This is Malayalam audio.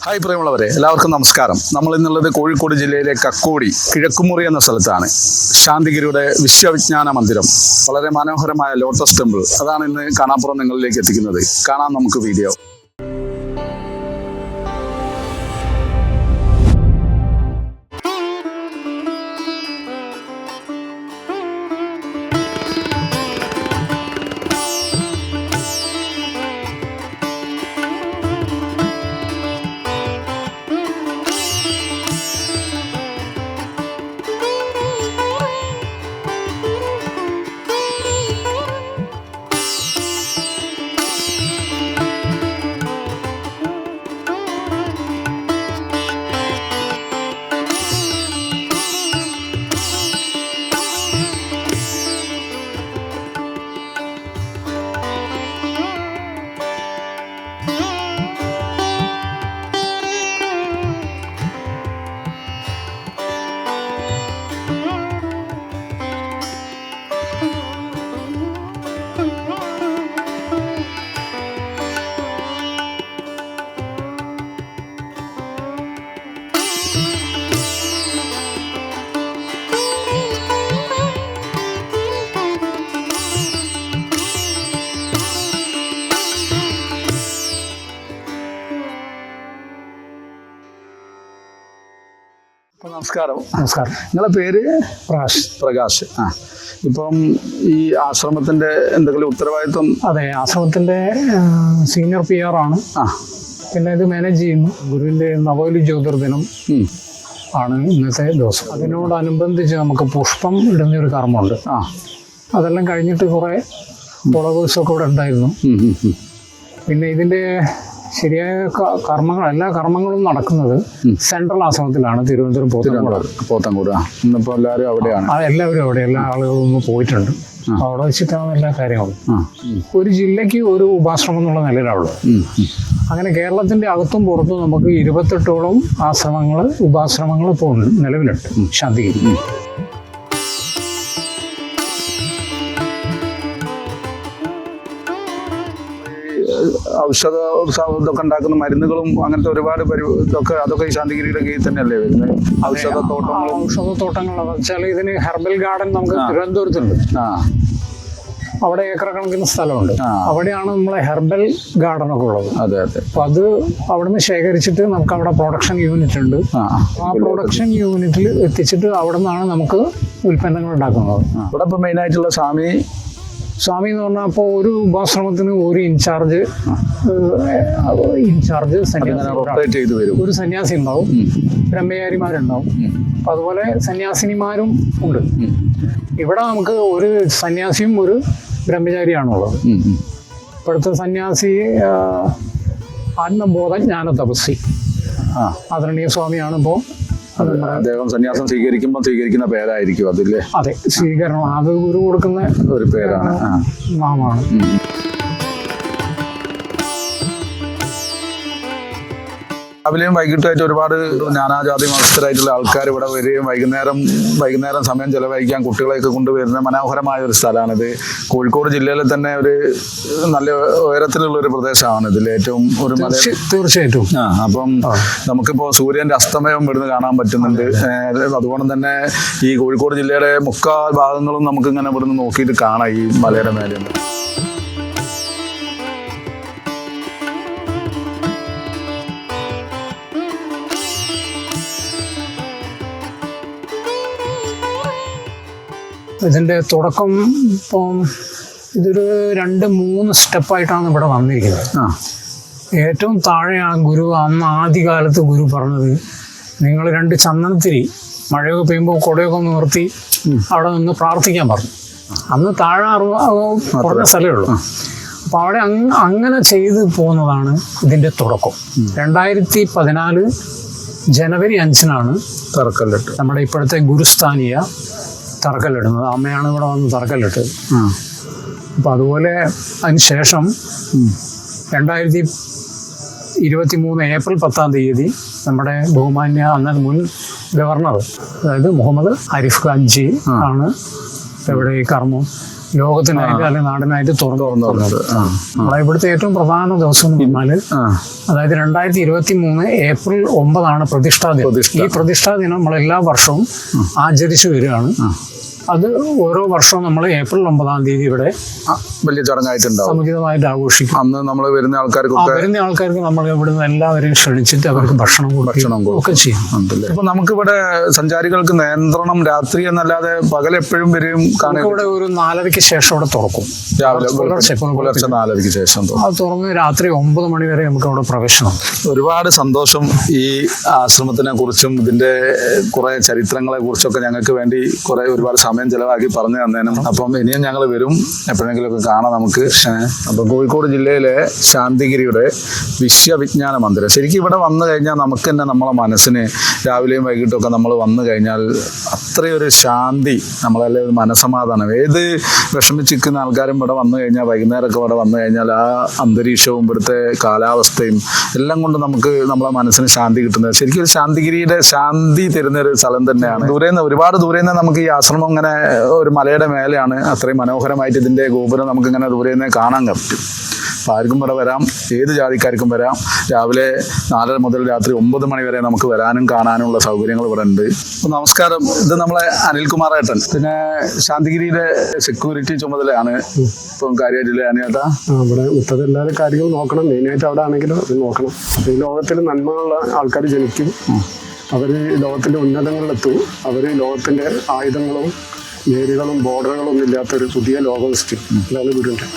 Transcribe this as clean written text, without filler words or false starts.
ഹായ് പ്രിയമുള്ളവരെ, എല്ലാവർക്കും നമസ്കാരം. നമ്മൾ ഇന്നുള്ളത് കോഴിക്കോട് ജില്ലയിലെ കക്കോടി കിഴക്കുമുറി എന്ന സ്ഥലത്താണ്. ശാന്തിഗിരിയുടെ വിശ്വവിജ്ഞാന മന്ദിരം, വളരെ മനോഹരമായ ലോട്ടസ് ടെമ്പിൾ, അതാണ് ഇന്ന് കാണാപ്പുറം നിങ്ങളിലേക്ക് എത്തിക്കുന്നത്. കാണാം നമുക്ക് വീഡിയോ. നമസ്കാരം. നിങ്ങളെ പേര്? പ്രകാശ്. ഇപ്പം ഈ ആശ്രമത്തിന്റെ എന്തെങ്കിലും ഉത്തരവാദിത്വം? അതെ, ആശ്രമത്തിന്റെ സീനിയർ PR ആണ്. പിന്നെ ഇത് മാനേജ് ചെയ്യുന്നു. ഗുരുവിന്റെ നവോലി ജ്യോതിർദിനം ആണ് ഇന്നത്തെ ദിവസം. അതിനോടനുബന്ധിച്ച് നമുക്ക് പുഷ്പം ഇടുന്നൊരു കർമ്മമുണ്ട്. അതെല്ലാം കഴിഞ്ഞിട്ട് കുറെ ഫോളോവേഴ്സൊക്കെ ഇവിടെ ഉണ്ടായിരുന്നു. പിന്നെ ഇതിന്റെ ശരിയായ എല്ലാ കർമ്മങ്ങളും നടക്കുന്നത് സെൻട്രൽ ആശ്രമത്തിലാണ്, തിരുവനന്തപുരം പോത്തൻകോട്. ഇന്നിപ്പോൾ എല്ലാവരും അവിടെയാണ്. എല്ലാവരും അവിടെ, എല്ലാ ആളുകളും ഒന്ന് പോയിട്ടുണ്ട്. അവിടെ വെച്ചിട്ടാണ് എല്ലാ കാര്യങ്ങളും. ഒരു ജില്ലയ്ക്ക് ഒരു ഉപാശ്രമം എന്നുള്ള നിലയിലാവുള്ളൂ. അങ്ങനെ കേരളത്തിന്റെ അകത്തും പുറത്തും നമുക്ക് 28ഓളം ഉപാശ്രമങ്ങൾ ഇപ്പോൾ നിലവിലുണ്ട് ശാന്തിഗിരി. ഔഷധ ഇതൊക്കെ ഉണ്ടാക്കുന്ന മരുന്നുകളും അങ്ങനത്തെ ഒരുപാട് അതൊക്കെ ഈ ശാന്തിഗിരിയുടെ കീഴിൽ തന്നെയല്ലേ വരുന്നത്? ഔഷധത്തോട്ടങ്ങൾ വെച്ചാൽ ഇതിന് ഹെർബൽ ഗാർഡൻ നമുക്ക് തിരുവനന്തപുരത്തുണ്ട്. അവിടെ ഏക്കർ കണക്കിന് സ്ഥലമുണ്ട്. അവിടെയാണ് നമ്മളെ ഹെർബൽ ഗാർഡൻ ഒക്കെ ഉള്ളത്. അതെ അതെ. അപ്പൊ അത് അവിടുന്ന് ശേഖരിച്ചിട്ട് നമുക്ക് അവിടെ പ്രൊഡക്ഷൻ യൂണിറ്റ് ഉണ്ട്. ആ പ്രൊഡക്ഷൻ യൂണിറ്റിൽ എത്തിച്ചിട്ട് അവിടെ നിന്നാണ് നമുക്ക് ഉൽപ്പന്നങ്ങൾ ഉണ്ടാക്കുന്നത്. ഇവിടെ ഇപ്പൊ മെയിൻ ആയിട്ടുള്ള സ്വാമി എന്ന് പറഞ്ഞാൽ അപ്പോൾ ഒരു ഉപാശ്രമത്തിന് ഒരു ഇൻചാർജ് ഒരു സന്യാസി ഉണ്ടാവും, ബ്രഹ്മചാരിമാരുണ്ടാവും. അപ്പം അതുപോലെ സന്യാസിനിമാരും ഉണ്ട്. ഇവിടെ നമുക്ക് ഒരു സന്യാസിയും ഒരു ബ്രഹ്മചാരിയാണുള്ളത്. ഇപ്പോഴത്തെ സന്യാസി ആത്മബോധ ജ്ഞാന തപസ്സി ആദരണീയ സ്വാമിയാണ്. ഇപ്പോൾ അദ്ദേഹം സന്യാസം സ്വീകരിക്കുന്ന പേരായിരിക്കും അതില്ലേ? അതെ, സ്വീകരണം. അത് ഗുരു കൊടുക്കുന്ന ഒരു പേരാണ്, നാമാണ്. രാവിലെയും വൈകിട്ടായിട്ട് ഒരുപാട് നാനാജാതി മതസ്ഥരായിട്ടുള്ള ആൾക്കാർ ഇവിടെ വരികയും വൈകുന്നേരം സമയം ചെലവഴിക്കാൻ കുട്ടികളെയൊക്കെ കൊണ്ടുവരുന്ന മനോഹരമായ ഒരു സ്ഥലമാണിത്. കോഴിക്കോട് ജില്ലയിലെ തന്നെ ഒരു നല്ല ഉയരത്തിലുള്ള ഒരു പ്രദേശമാണ് ഇതിൽ ഏറ്റവും ഒരു മല. തീർച്ചയായിട്ടും. അപ്പം നമുക്കിപ്പോൾ സൂര്യന്റെ അസ്തമയം ഇവിടുന്ന് കാണാൻ പറ്റുന്നുണ്ട്. അതുകൊണ്ട് തന്നെ ഈ കോഴിക്കോട് ജില്ലയുടെ മുക്കാൽ ഭാഗങ്ങളും നമുക്കിങ്ങനെ ഇവിടുന്ന് നോക്കിയിട്ട് കാണാം ഈ മലയുടെ മേലെ. ഇതിൻ്റെ തുടക്കം ഇപ്പം ഇതൊരു 2-3 സ്റ്റെപ്പായിട്ടാണ് ഇവിടെ വന്നിരിക്കുന്നത്. ഏറ്റവും താഴെയാണ് ഗുരു ആദ്യകാലത്ത് ഗുരു പറഞ്ഞത്, നിങ്ങൾ 2 ചന്ദനത്തിരി മഴയൊക്കെ പെയ്യുമ്പോൾ കുടയൊക്കെ നിർത്തി അവിടെ നിന്ന് പ്രാർത്ഥിക്കാൻ പറഞ്ഞു. അന്ന് താഴെ കുറഞ്ഞ സ്ഥലമേ ഉള്ളൂ. അപ്പോൾ അവിടെ അങ്ങനെ ചെയ്ത് പോകുന്നതാണ് ഇതിൻ്റെ തുടക്കം. 2014 ജനുവരി 5-നാണ് തറക്കല്ലിട്ട് നമ്മുടെ ഇപ്പോഴത്തെ ഗുരുസ്ഥാനീയ തറക്കല്ലിടുന്നത്. അമ്മയാണ് ഇവിടെ വന്ന് തറക്കല്ലിട്ടത്. അപ്പം അതുപോലെ അതിന് ശേഷം 2023 ഏപ്രിൽ 10 നമ്മുടെ ബഹുമാന്യ അന്നത്തെ മുൻ ഗവർണർ, അതായത് മുഹമ്മദ് ആരിഫ് ഖാൻ ജി ആണ് ഇവിടെ ഈ കർമ്മം ലോകത്തിനായിട്ട് അല്ലെങ്കിൽ നാടിനായിട്ട് തുറന്നു. നമ്മളെ ഇവിടുത്തെ ഏറ്റവും പ്രധാന ദിവസം എന്ന് പറഞ്ഞാൽ അതായത് 2023 ഏപ്രിൽ 9 പ്രതിഷ്ഠാ ദിനം. ഈ പ്രതിഷ്ഠാ ദിനം നമ്മൾ എല്ലാ വർഷവും ആചരിച്ചു വരികയാണ്. അത് ഓരോ വർഷവും നമ്മൾ ഏപ്രിൽ 9 ഇവിടെ വലിയ ചടങ്ങായിട്ടുണ്ടാവും, സമുചിതമായിട്ട് ആഘോഷിക്കും. അന്ന് നമ്മൾ വരുന്ന ആൾക്കാർക്ക് നമ്മൾ ഇവിടുന്ന് എല്ലാവരെയും ക്ഷണിച്ചിട്ട് അവർക്ക് ഭക്ഷണം ഒക്കെ ചെയ്യും. ഇപ്പൊ നമുക്കിവിടെ സഞ്ചാരികൾക്ക് നിയന്ത്രണം രാത്രി എന്നല്ലാതെ പകലെപ്പോഴും വരും. ഇവിടെ ഒരു 4:30 ശേഷം അവിടെ തുറക്കും. രാവിലെ പുലർച്ചെ 4:30 ശേഷം അത് തുറന്ന് രാത്രി 9 മണി വരെ നമുക്ക് അവിടെ പ്രവേശനം. ഒരുപാട് സന്തോഷം. ഈ ആശ്രമത്തിനെ കുറിച്ചും ഇതിന്റെ കുറെ ചരിത്രങ്ങളെ കുറിച്ചൊക്കെ ഞങ്ങൾക്ക് വേണ്ടി ഒരുപാട് സമയം ചെലവാക്കി പറഞ്ഞു തന്നേനും. അപ്പം ഇനിയും ഞങ്ങൾ വരും, എപ്പോഴെങ്കിലും ഒക്കെ കാണാം നമുക്ക്. അപ്പം കോഴിക്കോട് ജില്ലയിലെ ശാന്തിഗിരിയുടെ വിശ്വവിജ്ഞാന മന്ദിരം ശരിക്കും ഇവിടെ വന്നു കഴിഞ്ഞാൽ നമുക്ക് തന്നെ നമ്മളെ മനസ്സിന് രാവിലെയും വൈകിട്ടും ഒക്കെ നമ്മൾ വന്നു കഴിഞ്ഞാൽ അത്രയൊരു ശാന്തി, നമ്മളെല്ലാം ഒരു മനസ്സമാധാനം. ഏത് വിഷമിച്ചിരിക്കുന്ന ആൾക്കാരും ഇവിടെ വന്നു കഴിഞ്ഞാൽ വൈകുന്നേരമൊക്കെ ഇവിടെ വന്നു കഴിഞ്ഞാൽ ആ അന്തരീക്ഷവും ഇവിടുത്തെ കാലാവസ്ഥയും എല്ലാം കൊണ്ട് നമുക്ക് നമ്മളെ മനസ്സിന് ശാന്തി കിട്ടുന്നത് ശരിക്കും ഒരു ശാന്തിഗിരിയുടെ ശാന്തി തരുന്ന ഒരു സ്ഥലം തന്നെയാണ്. ഒരുപാട് ദൂരെ നിന്ന് നമുക്ക് ഈ ആശ്രമം ഇങ്ങനെ ഒരു മലയുടെ മേലെയാണ്. അത്രയും മനോഹരമായിട്ട് ഇതിന്റെ ഗോപുരം നമുക്ക് ഇങ്ങനെ ദൂരെ നിന്ന് കാണാൻ പറ്റും. അപ്പം ആർക്കും ഇവിടെ വരാം, ഏത് ജാതിക്കാർക്കും വരാം. രാവിലെ 4 മുതൽ രാത്രി 9 മണി വരെ നമുക്ക് വരാനും കാണാനുള്ള സൗകര്യങ്ങൾ ഇവിടെ ഉണ്ട്. അപ്പം നമസ്കാരം, ഇത് നമ്മളെ അനിൽകുമാർ ഏട്ടൻ, പിന്നെ ശാന്തിഗിരിയുടെ സെക്യൂരിറ്റി ചുമതലയാണ് ഇപ്പം കാര്യമായിട്ടില്ലേ അനിയേട്ടാ? ഇവിടെ മൊത്തത്തിൽ എല്ലാ കാര്യങ്ങളും നോക്കണം. മെയിനായിട്ട് അവിടെ ആണെങ്കിലും അത് നോക്കണം. അപ്പോൾ ഈ ലോകത്തിൽ നന്മയുള്ള ആൾക്കാർ ജനിക്കും, അവർ ലോകത്തിൻ്റെ ഉന്നതങ്ങളിലെത്തും. അവർ ലോകത്തിൻ്റെ ആയുധങ്ങളും വേരുകളും ബോർഡറുകളും ഒന്നും ഇല്ലാത്തൊരു പുതിയ ലോകം സൃഷ്ടിക്കും. അതാണ് ഗുരുവിൻ്റെ